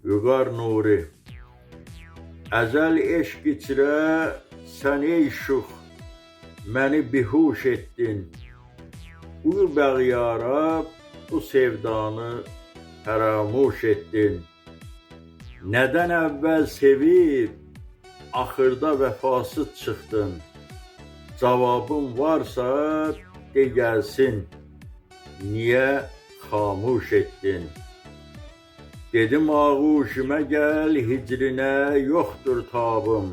Vüqar Nuri. Əzəl eşq içrə sən ey şux, məni bihuş etdin. Uyu bəğyara bu sevdanı fəramuş etdin. Nədən əvvəl sevib, axırda vəfasız çıxdın. Cavabın varsa de gəlsin, niyə xamuş etdin? Dedim ağuşimə gəl, hicrinə yoxdur tabım.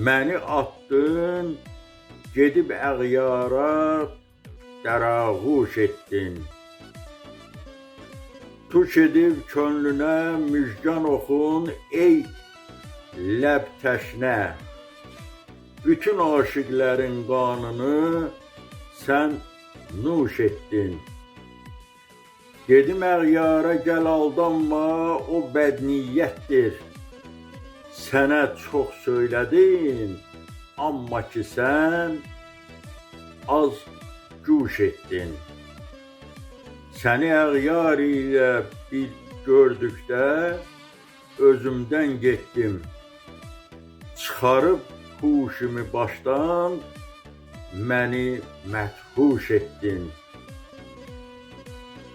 Məni atdın, gedib əğyara dərağuş etdin. Tuş edib könlünə müjgan oxun, ey ləb təşnə. Bütün aşiqlərin qanını sən nuş etdin. Dedim əğyara gəl aldanma, o bədniyyətdir. Sənə çox söylədim, amma ki sən az cuş etdin. Səni əğyar ilə bir gördükdə özümdən getdim. Çıxarıb huşumu başdan, məni məthuş etdin.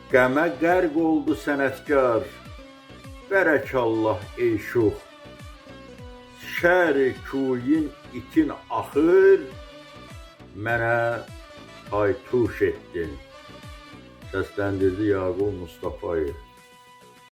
Qəmə qərq oldu sənətkar, bərəkallah ey şux. Şəri kuyin itin axır, mənə paytuş etdin. Səsləndirdi Yaqub Mustafayev.